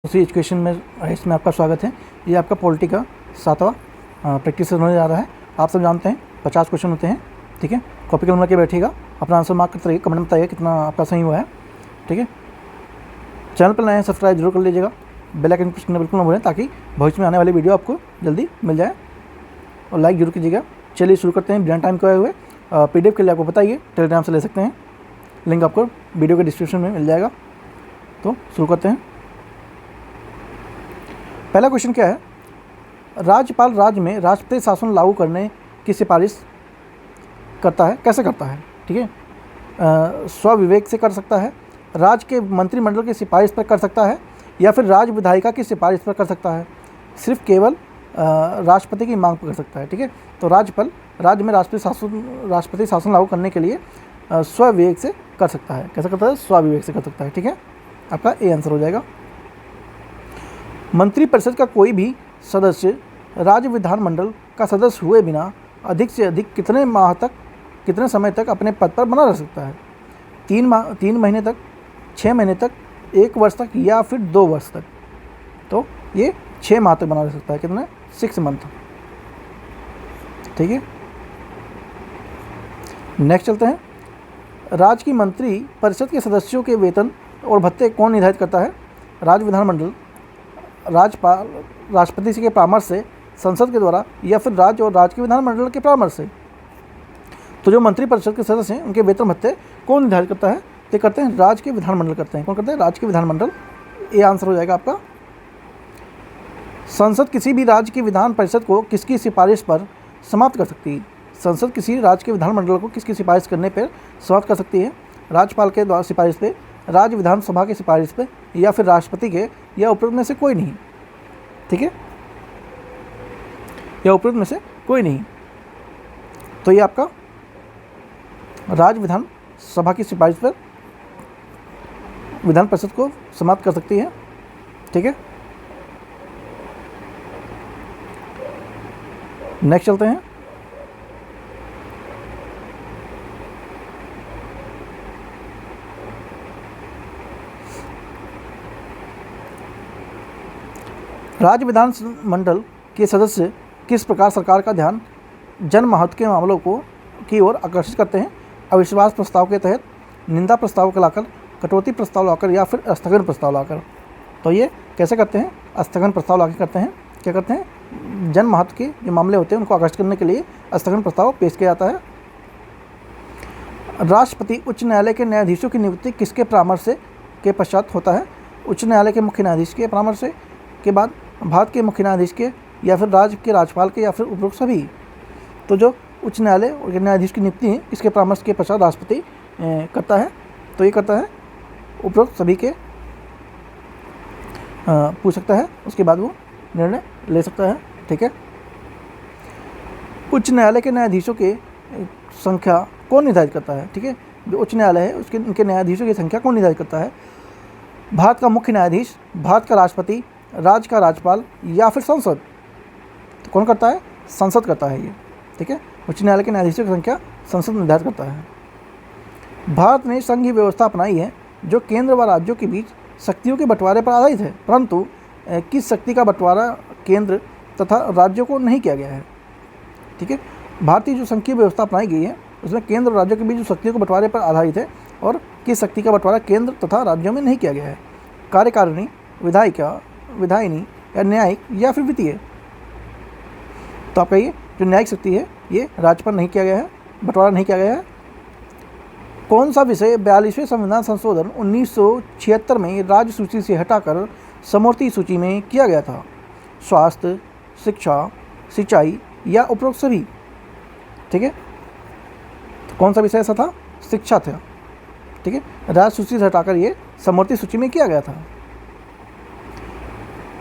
उसी एजुकेशन में इसमें आपका स्वागत है। ये आपका पॉलिटी का 7वां प्रैक्टिस होने जा रहा है। आप सब जानते हैं 50 क्वेश्चन होते हैं, ठीक है। कॉपी कलम लेके बैठिएगा, अपना आंसर मार्क करते रहिए, कमेंट में बताइए कितना आपका सही हुआ है, ठीक है। चैनल पर नए हैं, सब्सक्राइब जरूर कर लीजिएगा, बेल आइकन प्रेस करना बिल्कुल ना भूलें ताकि भविष्य में आने वाली वीडियो आपको जल्दी मिल जाए, और लाइक जरूर कीजिएगा। चलिए शुरू करते हैं बिना टाइम खोए हुए। PDF के लिए आपको बताइए टेलीग्राम से ले सकते हैं, लिंक आपको वीडियो के डिस्क्रिप्शन में मिल जाएगा। तो शुरू करते हैं। पहला क्वेश्चन क्या है? राज्यपाल राज्य में राष्ट्रपति शासन लागू करने की सिफारिश करता है, कैसे करता है? ठीक है, स्वविवेक से कर सकता है, राज्य के मंत्रिमंडल की सिफारिश पर कर सकता है, या फिर राज्य विधायिका की सिफारिश पर कर सकता है, सिर्फ केवल राष्ट्रपति की मांग पर कर सकता है। ठीक है, तो राज्यपाल राज्य में राष्ट्रपति शासन लागू करने के लिए स्वविवेक से कर सकता है। कैसे करता है? स्वविवेक से कर सकता है। ठीक है, आपका ए आंसर हो जाएगा। मंत्रिपरिषद का कोई भी सदस्य राज्य विधानमंडल का सदस्य हुए बिना अधिक से अधिक कितने समय तक अपने पद पर बना रह सकता है? 3 महीने तक, 6 महीने तक, 1 वर्ष तक, या फिर 2 वर्ष तक? तो ये 6 माह तक बना रह सकता है। कितने? 6 मंथ। ठीक है, नेक्स्ट चलते हैं। राज्य की मंत्री परिषद के सदस्यों के वेतन और भत्ते कौन निर्धारित करता है? राज्य विधानमंडल, राज्यपाल, राष्ट्रपति के परामर्श से, संसद के द्वारा, या फिर राज्य और राज्य के विधानमंडल के परामर्श से? तो जो मंत्रिपरिषद के सदस्य हैं उनके वेतन भत्ते कौन निर्धारित करता है? तो करते हैं राज्य के विधानमंडल करते हैं। कौन करते हैं? राज्य के विधानमंडल। ये आंसर हो जाएगा आपका। संसद किसी भी राज्य की विधान परिषद को किसकी सिफारिश पर समाप्त कर सकती है? संसद किसी राज्य के विधानमंडल को किसकी सिफारिश करने पर समाप्त कर सकती है? राज्यपाल के द्वारा सिफारिश पे, राज्य विधानसभा की सिफारिश पे, या फिर राष्ट्रपति के, या उपरोक्त में से कोई नहीं। ठीक है, या उपरोक्त में से कोई नहीं। तो ये आपका राज्य विधानसभा की सिफारिश पर विधान परिषद को समाप्त कर सकती है। ठीक है, नेक्स्ट चलते हैं। राज्य विधानमंडल के सदस्य किस प्रकार सरकार का ध्यान जनमहत्व के मामलों की ओर आकर्षित करते हैं? अविश्वास प्रस्ताव के तहत, निंदा प्रस्ताव को लाकर, कटौती प्रस्ताव लाकर, या फिर स्थगन प्रस्ताव लाकर? तो ये कैसे करते हैं? स्थगन प्रस्ताव लाकर करते हैं। क्या करते हैं? जनमहत्व के जो मामले होते हैं उनको आकर्षित करने के लिए स्थगन प्रस्ताव पेश किया जाता है। राष्ट्रपति उच्च न्यायालय के न्यायाधीशों की नियुक्ति किसके परामर्श से के पश्चात होता है? उच्च न्यायालय के मुख्य न्यायाधीश के परामर्श से के बाद, भारत के मुख्य न्यायाधीश के, या फिर राज्य के राज्यपाल के, या फिर उपरोक्त सभी? तो जो उच्च न्यायालय और न्यायाधीश की नियुक्ति है इसके परामर्श के पश्चात राष्ट्रपति करता है। तो ये करता है उपरोक्त सभी के पूछ सकता है, उसके बाद वो निर्णय ले सकता है। ठीक है, उच्च न्यायालय के न्यायाधीशों के संख्या कौन निर्धारित करता है? ठीक है, जो उच्च न्यायालय है उसके उनके न्यायाधीशों की संख्या कौन निर्धारित करता है? भारत का मुख्य न्यायाधीश, भारत का राष्ट्रपति, राज्य का राज्यपाल, या फिर संसद? तो कौन करता है? संसद करता है ये। ठीक है, उच्च न्यायालय के न्यायाधीशों की संख्या संसद निर्धारित करता है। भारत ने संघीय व्यवस्था अपनाई है जो केंद्र व राज्यों के बीच शक्तियों के बंटवारे पर आधारित है, परंतु किस शक्ति का बंटवारा केंद्र तथा राज्यों को नहीं किया गया है? ठीक है, भारतीय जो संघीय व्यवस्था अपनाई गई है उसमें केंद्र और राज्यों के बीच जो शक्तियों के बंटवारे पर आधारित है, और किस शक्ति का बंटवारा केंद्र तथा राज्यों में नहीं किया गया है? कार्यकारिणी, विधायिका, विधायिनी, या न्यायिक, या फिर वित्तीय? तो आपका ये जो न्यायिक शक्ति है ये राज्य पर नहीं किया गया है, बंटवारा नहीं किया गया है। कौन सा विषय 42वें संविधान संशोधन 1976 में राज्य सूची से हटाकर समवर्ती सूची में किया गया था? स्वास्थ्य, शिक्षा, सिंचाई, या उपरोक्त सभी? ठीक है, तो कौन सा विषय ऐसा था? शिक्षा था। ठीक है, राज्य सूची से हटाकर ये समवर्ती सूची में किया गया था।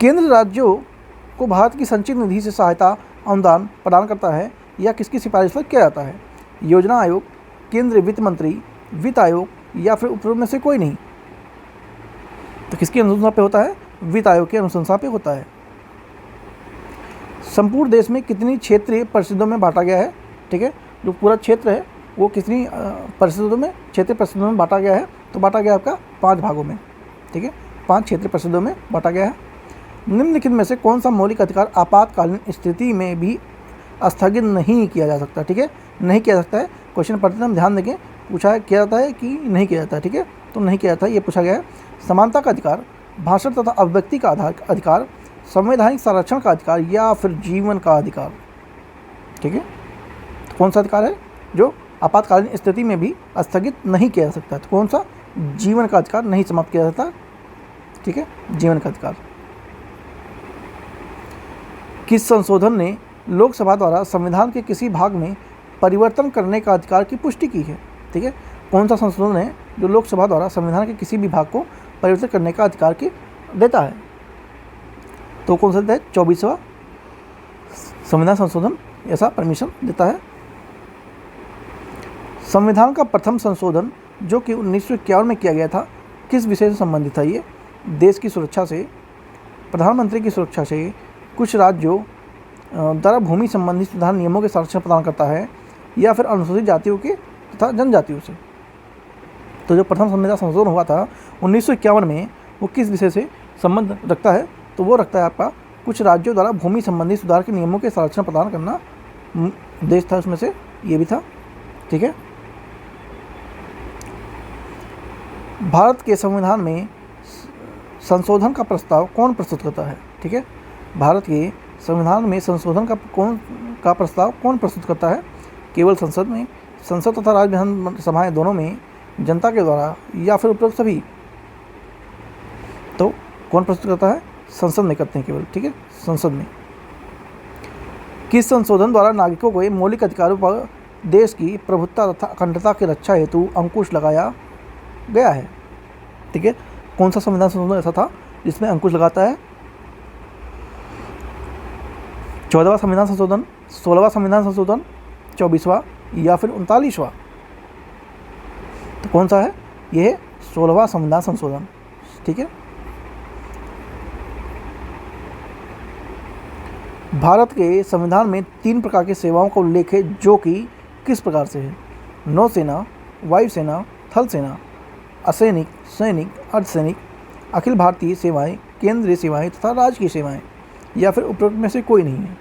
केंद्र राज्यों को भारत की संचित निधि से सहायता अनुदान प्रदान करता है या किसकी सिफारिश पर किया जाता है? योजना आयोग, केंद्रीय वित्त मंत्री, वित्त आयोग, या फिर उपरोक्त में से कोई नहीं? तो किसकी अनुशंसा पे होता है? वित्त आयोग की अनुशंसा पे होता है। संपूर्ण देश में कितनी क्षेत्रीय परिषदों में बांटा गया है? ठीक है, जो पूरा क्षेत्र है वो कितनी परिषदों में, क्षेत्रीय परिषदों में बांटा गया है? तो बांटा गया आपका 5 भागों में। ठीक है, 5 क्षेत्रीय परिषदों में बांटा गया है। निम्नलिखित में से कौन सा मौलिक अधिकार आपातकालीन स्थिति में भी स्थगित नहीं किया जा सकता? ठीक है, नहीं किया जा सकता है। क्वेश्चन पढ़ते हम ध्यान देंगे, पूछा किया जाता है कि नहीं किया जाता है। ठीक है, तो नहीं किया जाता है, ये पूछा गया है। समानता का अधिकार, भाषण तथा अभिव्यक्ति का अधिकार, संवैधानिक संरक्षण का अधिकार या फिर जीवन का अधिकार। ठीक है, तो कौन सा अधिकार है जो आपातकालीन स्थिति में भी स्थगित नहीं किया जा सकता है? तो कौन सा? जीवन का अधिकार नहीं समाप्त किया जाता। ठीक है, जीवन का अधिकार। किस संशोधन ने लोकसभा द्वारा संविधान के किसी भाग में परिवर्तन करने का अधिकार की पुष्टि की है? ठीक है, कौन सा संशोधन है जो लोकसभा द्वारा संविधान के किसी भी भाग को परिवर्तन करने का अधिकार की देता है? तो कौन सा देता है? 24वां संविधान संशोधन ऐसा परमिशन देता है। संविधान का प्रथम संशोधन जो कि 1951 में किया गया था, किस विषय से संबंधित था? ये देश की सुरक्षा से, प्रधानमंत्री की सुरक्षा से, कुछ राज्यों द्वारा भूमि संबंधी सुधार नियमों के संरक्षण प्रदान करता है, या फिर अनुसूचित जातियों के तथा जनजातियों से। तो जो प्रथम संविधान संशोधन हुआ था 1951 में, वो किस विषय से संबंध रखता है? तो वो रखता है आपका कुछ राज्यों द्वारा भूमि संबंधी सुधार के नियमों के संरक्षण प्रदान करना देश था, उसमें से ये भी था। ठीक है, भारत के संविधान में संशोधन का प्रस्ताव कौन प्रस्तुत करता है? ठीक है, भारत के संविधान में संशोधन का प्रस्ताव कौन प्रस्तुत करता है? केवल संसद में, संसद तथा राज्य विधानसभाएं दोनों में, जनता के द्वारा, या फिर उपरोक्त सभी? तो कौन प्रस्तुत करता है? संसद में करते हैं केवल। ठीक है, संसद में। किस संशोधन द्वारा नागरिकों को मौलिक अधिकारों पर देश की प्रभुत्ता तथा अखंडता की रक्षा हेतु अंकुश लगाया गया है? ठीक है, कौन सा संविधान संशोधन ऐसा था जिसमें अंकुश लगाता है? 14वां संविधान संशोधन, 16वां संविधान संशोधन, 24वां या फिर 39वां? तो कौन सा है? यह है 16वां संविधान संशोधन। ठीक है, भारत के संविधान में 3 प्रकार की सेवाओं का उल्लेख है जो कि किस प्रकार से है? नौसेना, वायुसेना, थल सेना, असैनिक, सैनिक, अर्धसैनिक, अखिल भारतीय सेवाएं, केंद्रीय सेवाएं तथा राज्य की सेवाएं, या फिर उपरोक्त में से कोई नहीं है?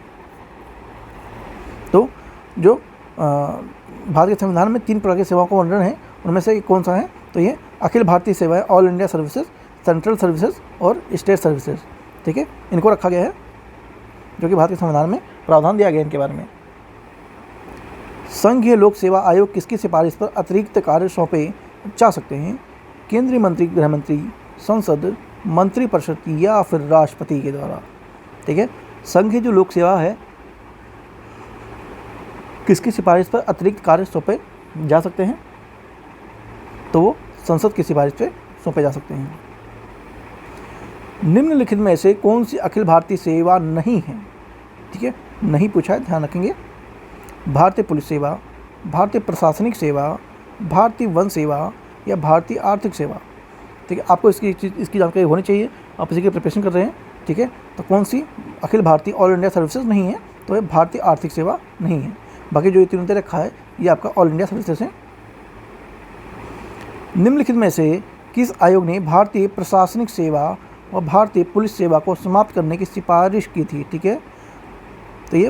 तो जो भारत के संविधान में 3 प्रकार की सेवाओं का वर्णन है, उनमें से कौन सा है? तो ये अखिल भारतीय सेवाएं, all India services, central services और स्टेट सर्विसेज। ठीक है, इनको रखा गया है, जो कि भारत के संविधान में प्रावधान दिया गया इनके बारे में। संघीय लोक सेवा आयोग किसकी सिफारिश पर अतिरिक्त कार्य सौंपे जा सकते हैं? केंद्रीय मंत्री, गृह मंत्री, संसद, मंत्रिपरिषद या फिर राष्ट्रपति के द्वारा? ठीक है, संघीय जो लोक सेवा है किसकी सिफारिश पर अतिरिक्त कार्य सौंपे जा सकते हैं? तो वो संसद की सिफारिश पे सौंपे जा सकते हैं। निम्नलिखित में से कौन सी अखिल भारतीय सेवा नहीं है? ठीक है, नहीं पूछा है, ध्यान रखेंगे। भारतीय पुलिस सेवा, भारतीय प्रशासनिक सेवा, भारतीय वन सेवा या भारतीय आर्थिक सेवा? ठीक है, आपको इसकी जानकारी होनी चाहिए, आप इसी की प्रिपरेशन कर रहे हैं। ठीक है, तो कौन सी Akhil Bharatiya all India services नहीं है? तो ये भारतीय आर्थिक सेवा नहीं है। बाकी जो ये तीनों दे रखा है ये आपका ऑल इंडिया सर्विसेज है। निम्नलिखित में से किस आयोग ने भारतीय प्रशासनिक सेवा और भारतीय पुलिस सेवा को समाप्त करने की सिफारिश की थी? ठीक है, तो ये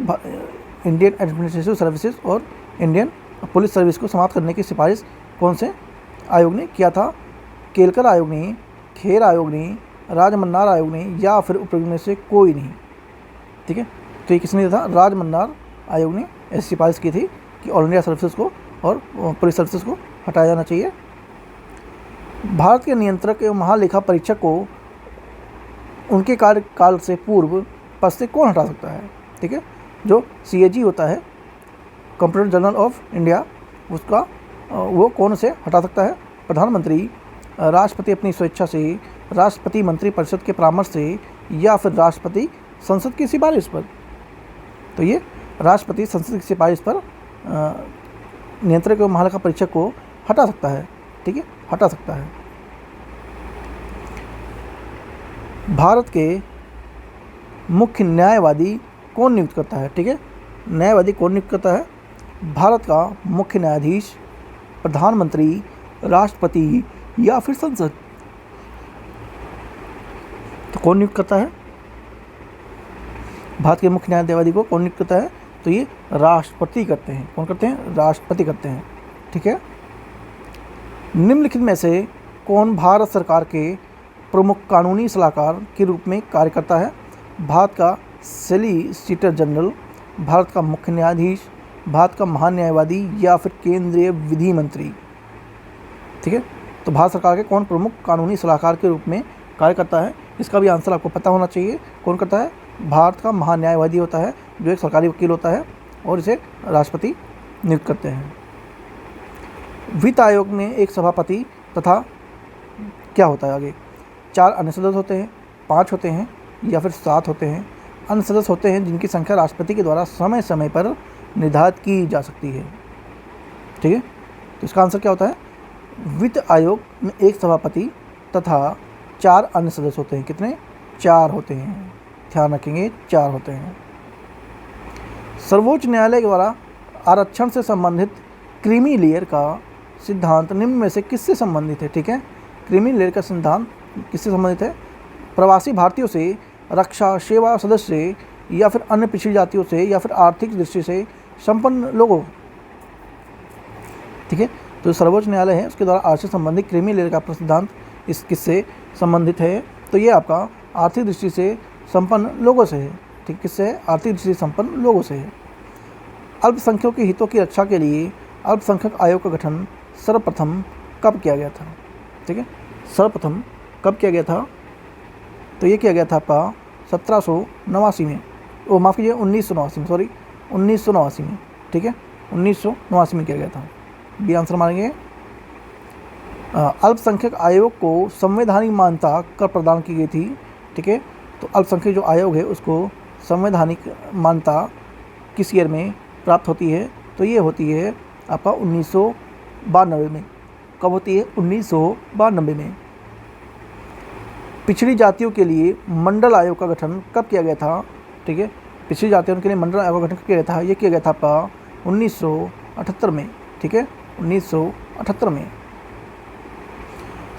इंडियन एडमिनिस्ट्रेटिव सर्विसेज और इंडियन पुलिस सर्विस को समाप्त करने की सिफारिश कौन से आयोग ने किया था? केलकर आयोग ने, खेर आयोग ने, राजमन्नार आयोग ने या फिर उपरोक्त में से कोई नहीं? ठीक है, तो ये किसने दिया था? राजमन्नार आयोग ने ऐसी सिफारिश की थी कि ऑल इंडिया सर्विसेज को और पुलिस सर्विसेज को हटाया जाना चाहिए। भारत के नियंत्रक एवं महालेखा परीक्षक को उनके कार्यकाल से पूर्व पद से कौन हटा सकता है? ठीक है, जो CAG होता है, कंप्ट्रोलर जनरल ऑफ इंडिया, उसका वो कौन से हटा सकता है? प्रधानमंत्री, राष्ट्रपति अपनी स्वेच्छा से, राष्ट्रपति मंत्रिपरिषद के परामर्श से या फिर राष्ट्रपति संसद की सिफारिश पर? तो ये राष्ट्रपति संसद की सिफारिश पर नियंत्रक एवं महालेखा परीक्षक को हटा सकता है। ठीक है, हटा सकता है। भारत के मुख्य न्यायवादी कौन नियुक्त करता है? ठीक है, न्यायवादी कौन नियुक्त करता है? भारत का मुख्य न्यायाधीश, प्रधानमंत्री, राष्ट्रपति या फिर संसद? कौन नियुक्त करता है? भारत के मुख्य न्यायाधीश को कौन नियुक्त करता है? तो ये राष्ट्रपति करते हैं। कौन करते हैं? राष्ट्रपति करते हैं। ठीक है। निम्नलिखित में से कौन भारत सरकार के प्रमुख कानूनी सलाहकार के रूप में कार्य करता है? भारत का सॉलिसिटर जनरल, भारत का मुख्य न्यायाधीश, भारत का महान न्यायवादी या फिर केंद्रीय विधि मंत्री। ठीक है। तो भारत सरकार के कौन प्रमुख कानूनी सलाहकार के रूप में कार्य करता है? इसका भी आंसर आपको पता होना चाहिए। कौन करता है? भारत का महान न्यायवादी होता है, जो एक सरकारी वकील होता है, और इसे राष्ट्रपति नियुक्त करते हैं। वित्त आयोग में एक सभापति तथा क्या होता है आगे? 4 अन्य सदस्य होते हैं, 5 होते हैं या फिर 7 होते हैं। अन्य सदस्य होते हैं जिनकी संख्या राष्ट्रपति के द्वारा समय समय पर निर्धारित की जा सकती है। ठीक है। तो इसका आंसर क्या होता है? वित्त आयोग में एक सभापति तथा 4 अन्य सदस्य होते हैं। कितने? 4 होते हैं। ध्यान रखेंगे, 4 होते हैं। सर्वोच्च न्यायालय के द्वारा आरक्षण से संबंधित क्रीमी लेयर का सिद्धांत निम्न में से किससे संबंधित है? ठीक है। क्रीमी लेयर का सिद्धांत किससे संबंधित है? प्रवासी भारतीयों से, रक्षा सेवा सदस्य से, या फिर अन्य पिछड़ी जातियों से, या फिर आर्थिक दृष्टि से संपन्न लोगों। ठीक है। तो सर्वोच्च न्यायालय है, उसके द्वारा आरक्षण संबंधित क्रीमी लेयर का सिद्धांत इस किससे संबंधित है? तो ये आपका आर्थिक दृष्टि से संपन्न लोगों से है। ठीक, किससे है? आर्थिक दृष्टि से संपन्न लोगों से है। अल्पसंख्यकों के हितों की रक्षा के लिए अल्पसंख्यक आयोग का गठन सर्वप्रथम कब किया गया था? ठीक है। सर्वप्रथम कब किया गया था? तो ये किया गया था आपका 1789 में, ओ माफ़ कीजिए 1989 में, सॉरी 1989 में। ठीक है, 1989 में किया गया था। बी आंसर मानेंगे। अल्पसंख्यक आयोग को संवैधानिक मान्यता कब प्रदान की गई थी? ठीक है। तो अल्पसंख्यक जो आयोग है उसको संवैधानिक मान्यता किस ईयर में प्राप्त होती है? तो ये होती है आपका 1992 में। कब होती है? 1992 में। पिछड़ी जातियों के लिए मंडल आयोग का गठन कब किया गया था? ठीक है। पिछड़ी जातियों के लिए मंडल आयोग का गठन कब किया गया था? ये किया गया था आपका 1978 में। ठीक है, 1978 में।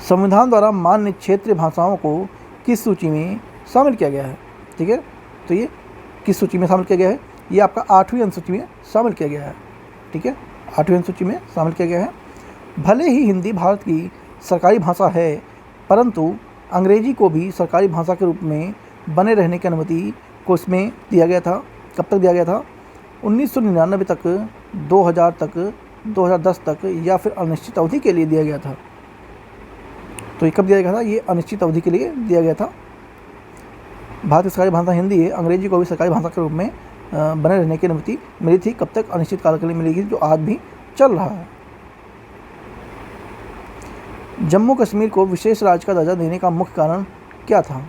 संविधान द्वारा मान्य क्षेत्रीय भाषाओं को किस सूची में शामिल किया गया है? ठीक है। तो ये किस सूची में शामिल किया गया है? ये आपका 8वीं अनुसूची में शामिल किया गया है। ठीक है, 8वीं अनुसूची में शामिल किया गया है। भले ही हिंदी भारत की सरकारी भाषा है, परंतु अंग्रेजी को भी सरकारी भाषा के रूप में बने रहने की अनुमति को इसमें दिया गया था। कब तक दिया गया था? 1999 तक, 2000 तक, 2010 तक, या फिर अनिश्चित अवधि के लिए दिया गया था। तो ये कब दिया गया था? ये अनिश्चित अवधि के लिए दिया गया था। भारत की सरकारी भाषा हिंदी है, अंग्रेजी को भी सरकारी भाषा के रूप में बने रहने की अनुमति मिली थी। कब तक? अनिश्चित काल के लिए मिलेगी, जो आज भी चल रहा है। जम्मू कश्मीर को विशेष राज्य का दर्जा देने का मुख्य कारण क्या था?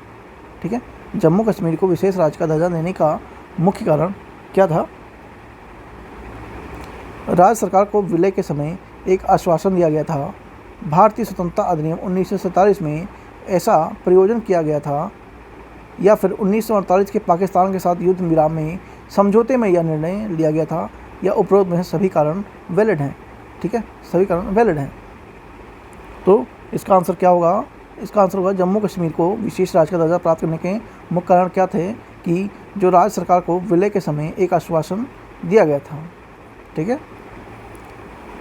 ठीक है, जम्मू कश्मीर को विशेष राज्य का दर्जा देने का मुख्य कारण क्या था? राज्य सरकार को विलय के समय एक आश्वासन दिया गया था। भारतीय स्वतंत्रता अधिनियम 1947 में ऐसा प्रयोजन किया गया था, या फिर 1948 के पाकिस्तान के साथ युद्ध विराम में समझौते में यह निर्णय लिया गया था, या उपरोक्त में सभी कारण वैलिड हैं। ठीक है, सभी कारण वैलिड हैं। तो इसका आंसर क्या होगा? इसका आंसर होगा जम्मू कश्मीर को विशेष राज्य का दर्जा प्राप्त करने के मुख्य कारण क्या थे? कि जो राज्य सरकार को विलय के समय एक आश्वासन दिया गया था। ठीक है।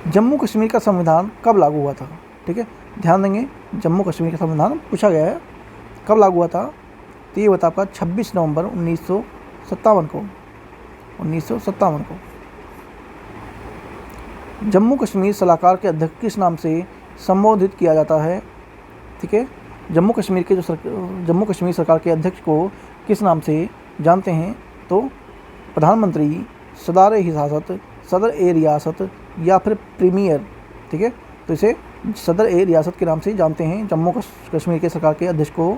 जम्मू कश्मीर का संविधान कब लागू हुआ था? ठीक है, ध्यान देंगे, जम्मू कश्मीर का संविधान पूछा गया है, कब लागू हुआ था? तो ये होता आपका 26 नवंबर 1957 को। 1957 को। जम्मू कश्मीर सलाहकार के अध्यक्ष किस नाम से संबोधित किया जाता है? ठीक है, जम्मू कश्मीर के जम्मू कश्मीर सरकार के अध्यक्ष को किस नाम से जानते हैं? तो प्रधानमंत्री, सदर-ए-हिरासत, सदर-ए-रियासत, या फिर प्रीमियर। ठीक है, तो इसे सदर-ए-रियासत के नाम से जानते हैं जम्मू कश्मीर के सरकार के अध्यक्ष को।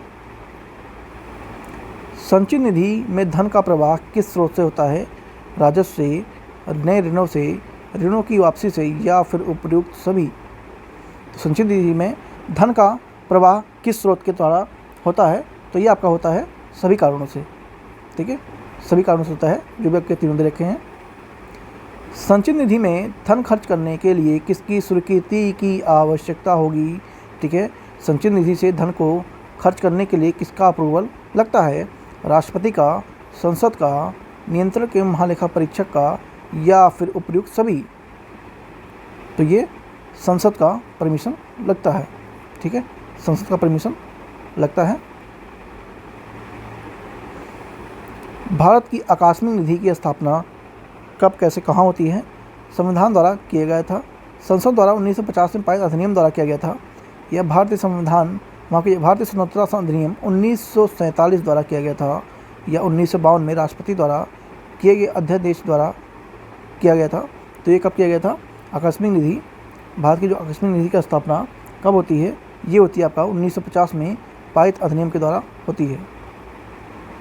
संचित निधि में धन का प्रवाह किस स्रोत से होता है? राजस्व से, नए ऋणों से, ऋणों की वापसी से, या फिर उपयुक्त सभी। तो संचित निधि में धन का प्रवाह किस स्रोत के द्वारा होता है? तो ये आपका होता है सभी कारणों से। ठीक है, सभी कारणों से होता है, जो भी आपके तीनों दे रखे हैं। संचित निधि में धन खर्च करने के लिए किसकी स्वीकृति की आवश्यकता होगी? ठीक है, संचित निधि से धन को खर्च करने के लिए किसका अप्रूवल लगता है? राष्ट्रपति का, संसद का, नियंत्रण के महालेखा परीक्षक का, या फिर उपयुक्त सभी? तो ये संसद का परमिशन लगता है। ठीक है, संसद का परमिशन लगता है। भारत की आकस्मिक निधि की स्थापना कब, कैसे, कहाँ होती है? संविधान द्वारा किया गया था, संसद द्वारा 1950 में पारित अधिनियम द्वारा किया गया था, या भारतीय संविधान भारतीय स्वतंत्रता अधिनियम 1947 द्वारा किया गया था, या 1952 में राष्ट्रपति द्वारा किए गए अध्यादेश द्वारा किया गया था? तो ये कब किया गया था? आकस्मिक निधि, भारत की जो आकस्मिक निधि की स्थापना कब होती है? ये होती है आपका 1950 में पारित अधिनियम के द्वारा होती है।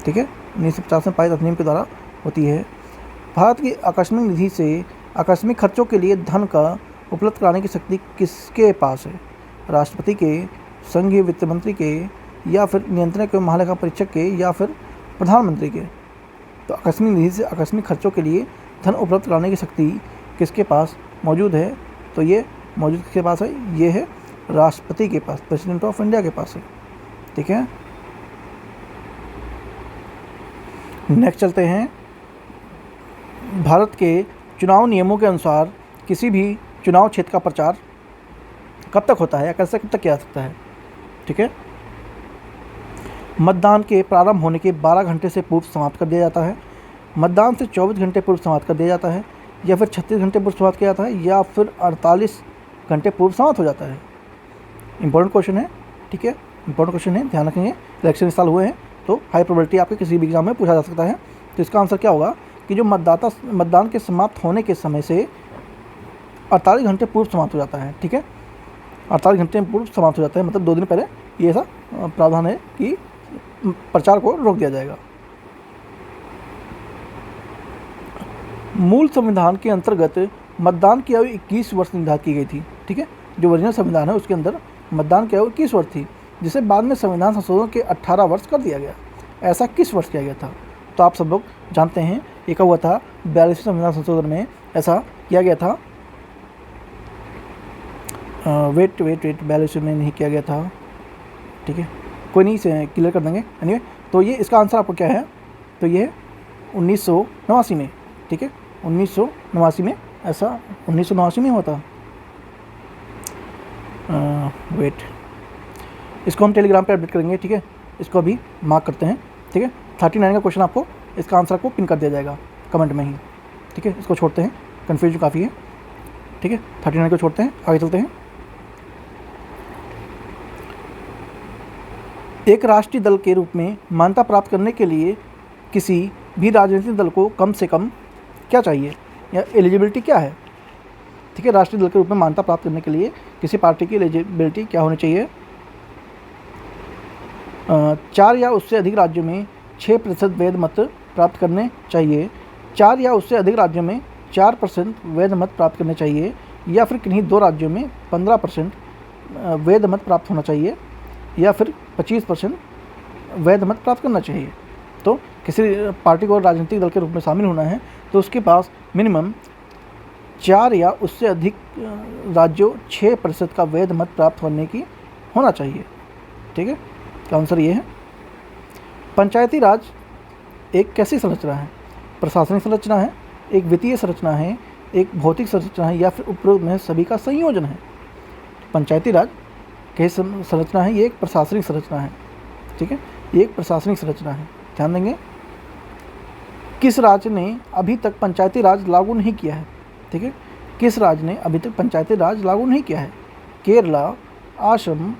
ठीक है, 1950 में पारित अधिनियम के द्वारा होती है। भारत की आकस्मिक निधि से आकस्मिक खर्चों के लिए धन का उपलब्ध कराने की शक्ति किसके पास है? राष्ट्रपति के, संघीय वित्त मंत्री के, या फिर नियंत्रण के महालेखा परीक्षक के, या फिर प्रधानमंत्री के? तो आकस्मिक निधि से आकस्मिक खर्चों के लिए धन उपलब्ध कराने की शक्ति किसके पास मौजूद है? तो ये मौजूद किसके पास है? ये है राष्ट्रपति के पास, प्रेसिडेंट ऑफ इंडिया के पास है। ठीक है, नेक्स्ट चलते हैं। भारत के चुनाव नियमों के अनुसार किसी भी चुनाव क्षेत्र का प्रचार कब तक होता है, या कैसे कब तक किया जा सकता है? ठीक है, मतदान के प्रारंभ होने के 12 घंटे से पूर्व समाप्त कर दिया जाता है, मतदान से 24 घंटे पूर्व समाप्त कर दिया जाता है, या फिर 36 घंटे पूर्व समाप्त किया जाता है, या फिर 48 घंटे पूर्व समाप्त हो जाता है? इंपॉर्टेंट क्वेश्चन है। ठीक है, इंपॉर्टेंट क्वेश्चन है, ध्यान रखेंगे। इलेक्शन इस साल हुए हैं तो हाई प्रोबेबिलिटी आपके किसी भी एग्जाम में पूछा जा सकता है। तो इसका आंसर क्या होगा कि जो मतदान के समाप्त होने के समय से 48 घंटे पूर्व समाप्त हो जाता है। ठीक है, 48 घंटे पूर्व समाप्त हो जाता है, मतलब 2 दिन पहले ये ऐसा प्रावधान है कि प्रचार को रोक दिया जाएगा। मूल संविधान के अंतर्गत मतदान की आयु 21 वर्ष निर्धारित की गई थी। ठीक है, जो ओरिजिनल संविधान है उसके अंदर मतदान की आयु 21 वर्ष थी, जिसे बाद में संविधान संशोधन के 18 वर्ष कर दिया गया। ऐसा किस वर्ष किया गया था? तो आप सब लोग जानते हैं, एक हुआ था 42वें संविधान संशोधन में ऐसा किया गया था। वेट 42 में नहीं किया गया था। ठीक है, कोई नहीं, से क्लियर कर देंगे। एनीवे, तो ये इसका आंसर आपको क्या है? तो ये 1989 में। ठीक है, 1989 में, ऐसा 1989 में हुआ था। वेट, इसको हम टेलीग्राम पे अपडेट करेंगे। ठीक है, इसको अभी मार्क करते हैं। ठीक है, 39 का क्वेश्चन आपको इसका आंसर आपको पिन कर दिया जाएगा कमेंट में ही। ठीक है, इसको छोड़ते हैं, कन्फ्यूजन काफ़ी है। ठीक है, 39 को छोड़ते हैं, आगे चलते हैं। एक राष्ट्रीय दल के रूप में मान्यता प्राप्त करने के लिए किसी भी राजनीतिक दल को कम से कम क्या चाहिए, या एलिजिबिलिटी क्या है? ठीक है, राष्ट्रीय दल के रूप में मान्यता प्राप्त करने के लिए किसी पार्टी की एलिजिबिलिटी क्या होनी चाहिए? 4 या उससे अधिक राज्यों में 6% वैध मत प्राप्त करने चाहिए, 4 या उससे अधिक राज्यों में 4% वैध मत प्राप्त करने चाहिए, या फिर किन्हीं 2 राज्यों में 15% वैध मत प्राप्त होना चाहिए, या फिर 25% वैध मत प्राप्त करना चाहिए। तो किसी पार्टी को राजनीतिक दल के रूप में शामिल होना है तो उसके पास मिनिमम 4 या उससे अधिक राज्यों 6% का वैध मत प्राप्त होने की होना चाहिए। ठीक है, आंसर ये है। पंचायती राज एक कैसी संरचना है? प्रशासनिक संरचना है, एक वित्तीय संरचना है, एक भौतिक संरचना है, या फिर उपरोक्त में सभी का संयोजन है? पंचायती राज कैसी संरचना है? ये एक प्रशासनिक संरचना है। ठीक है, ये एक प्रशासनिक संरचना है, ध्यान देंगे। किस राज्य ने अभी तक पंचायती राज लागू नहीं किया है? ठीक है, किस राज्य ने अभी तक पंचायती राज लागू नहीं किया है? केरला, असम,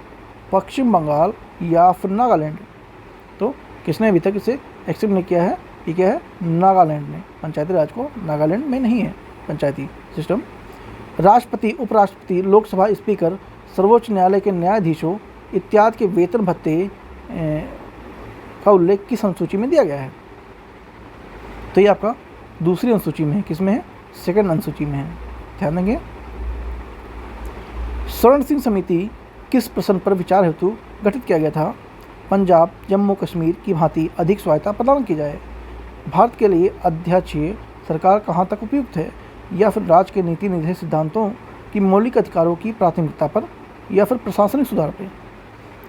पश्चिम बंगाल, या फिर नागालैंड? तो किसने अभी तक इसे एक्सेप्ट नहीं किया है? ये क्या है? नागालैंड ने पंचायती राज को, नागालैंड में नहीं है पंचायती सिस्टम। राष्ट्रपति, उपराष्ट्रपति, लोकसभा स्पीकर, सर्वोच्च न्यायालय के न्यायाधीशों इत्यादि के वेतन भत्ते का उल्लेख किस अनुसूची में दिया गया है? तो ये आपका दूसरी अनुसूची में है। किस में है? सेकंड अनुसूची में है, ध्यान देंगे। स्वर्ण सिंह समिति किस प्रश्न पर विचार हेतु गठित किया गया था? पंजाब, जम्मू कश्मीर की भांति अधिक स्वायत्तता प्रदान की जाए, भारत के लिए अध्यक्षीय सरकार कहाँ तक उपयुक्त है, या फिर राज्य के नीति निर्देश सिद्धांतों की मौलिक अधिकारों की प्राथमिकता पर, या फिर प्रशासनिक सुधार पर?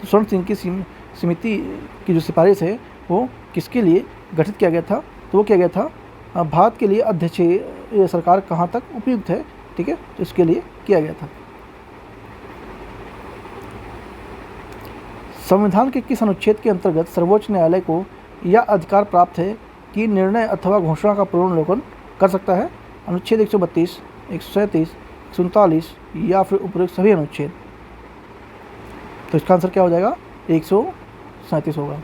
स्वर्ण सिंह की समिति की जो सिफारिश है वो किसके लिए गठित किया गया था? तो वो किया गया था भारत के लिए अध्यक्षीय सरकार कहाँ तक उपयुक्त है, ठीक है, तो इसके लिए किया गया था। संविधान के किस अनुच्छेद के अंतर्गत सर्वोच्च न्यायालय को यह अधिकार प्राप्त है कि निर्णय अथवा घोषणा का पुनर्विलोकन कर सकता है? अनुच्छेद 132, 137, 139 या फिर उपरोक्त सभी अनुच्छेद? तो इसका आंसर क्या हो जाएगा? 137 होगा।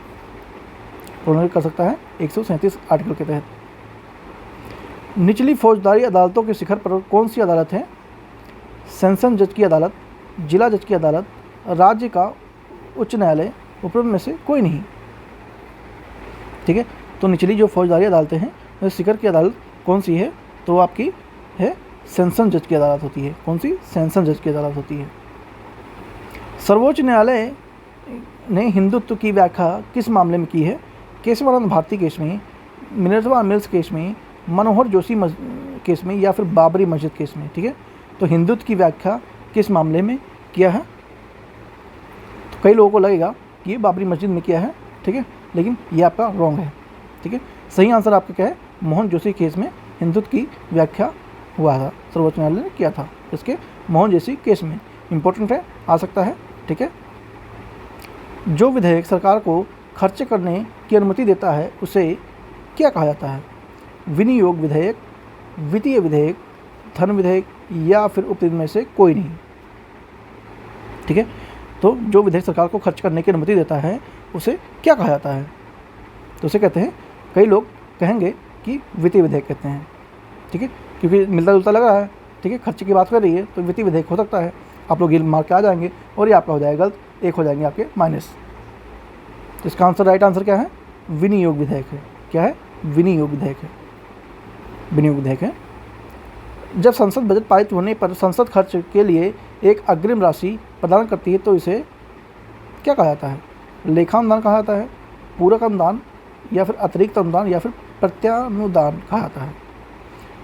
पुनर्विलोकन कर सकता है 137 आर्टिकल के तहत। निचली फौजदारी अदालतों के शिखर पर कौन सी अदालत है? सेशन जज की अदालत, जिला जज की अदालत, राज्य का उच्च न्यायालय, उपरोक्त में से कोई नहीं, ठीक है। तो निचली जो फौजदारी अदालतें हैं, शिखर की अदालत कौन सी है? तो आपकी है सेशन जज की अदालत होती है। कौन सी? सेशन जज की अदालत होती है। सर्वोच्च न्यायालय ने हिंदुत्व की व्याख्या किस मामले में की है? केशवानंद भारती केस में, मिनर्वा मिल्स केस में, मनोहर जोशी केस में या फिर बाबरी मस्जिद केस में, ठीक है। तो हिंदुत्व की व्याख्या किस मामले में किया है? तो कई लोगों को लगेगा कि ये बाबरी मस्जिद में किया है, ठीक है, लेकिन ये आपका रॉन्ग है, ठीक है। सही आंसर आपका क्या है? मोहन जोशी केस में हिंदुत्व की व्याख्या हुआ था, सर्वोच्च न्यायालय ने किया था इसके मोहन जोशी केस में। इंपॉर्टेंट है, आ सकता है, ठीक है। जो विधेयक सरकार को खर्च करने की अनुमति देता है उसे क्या कहा जाता है? विनियोग विधेयक, वित्तीय विधेयक, धन विधेयक या फिर उपयुक्त में से कोई नहीं, ठीक है। तो जो विधेयक सरकार को खर्च करने की अनुमति देता है उसे क्या कहा जाता है? तो उसे कहते हैं, कई लोग कहेंगे कि वित्तीय विधेयक कहते हैं, ठीक है, क्योंकि मिलता जुलता लग रहा है, ठीक है, खर्च की बात कर रही है तो वित्तीय विधेयक हो सकता है। आप लोग ये मार्क के आ जाएंगे और ये आपका हो जाएगा गलत, एक हो जाएंगे आपके माइनस। तो इसका आंसर, राइट आंसर क्या है? विनियोग विधेयक है। क्या है? विनियोग विधेयक है, विनियोग विधेयक है। जब संसद बजट पारित होने पर संसद खर्च के लिए एक अग्रिम राशि प्रदान करती है तो इसे क्या कहा जाता है? लेखा अनुदान कहा जाता है, पूरक अनुदान या फिर अतिरिक्त अनुदान या फिर प्रत्यानुदान कहा जाता है।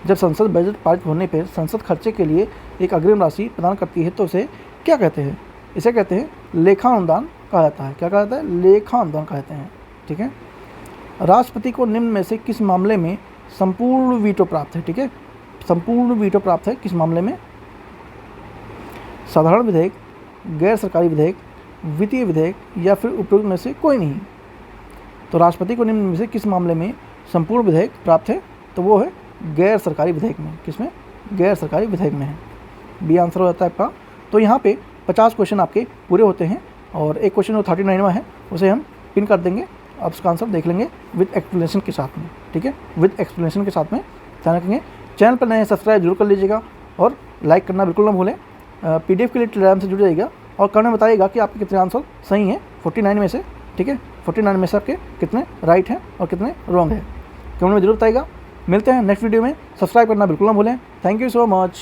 जब संसद बजट पारित होने पर संसद खर्चे के लिए एक अग्रिम राशि प्रदान करती है तो इसे क्या कहते हैं? इसे कहते हैं लेखा अनुदान कहा जाता है। क्या कहा जाता है? लेखा अनुदान कहते हैं, ठीक है। राष्ट्रपति को निम्न में से किस मामले में संपूर्ण वीटो प्राप्त है? ठीक है, संपूर्ण वीटो प्राप्त है किस मामले में? साधारण विधेयक, गैर सरकारी विधेयक, वित्तीय विधेयक या फिर उपयुक्त में से कोई नहीं। तो राष्ट्रपति को निम्न में से किस मामले में संपूर्ण विधेयक प्राप्त है? तो वो है गैर सरकारी विधेयक में। किसमें? गैर सरकारी विधेयक में है। बी आंसर हो जाता है आपका। तो यहाँ पे 50 क्वेश्चन आपके पूरे होते हैं और एक क्वेश्चन जो 39वां है उसे हम पिन कर देंगे। अब उसका आंसर देख लेंगे विद एक्सप्लेनेशन के साथ में, ठीक है, विद एक्सप्लेनेशन के साथ में ध्यान रखेंगे। चैनल पर नए सब्सक्राइब जरूर कर लीजिएगा और लाइक करना बिल्कुल ना भूलें। PDF के लिए टेलीग्राम से जुड़ जाइएगा और कमेंट में बताइएगा कि आपके कितने आंसर सही हैं 49 में से, ठीक है, 49 में से आपके कितने राइट हैं और कितने रॉन्ग हैं, कमेंट में जरूर बताइएगा। मिलते हैं नेक्स्ट वीडियो में। सब्सक्राइब करना बिल्कुल ना भूलें। Thank you so much.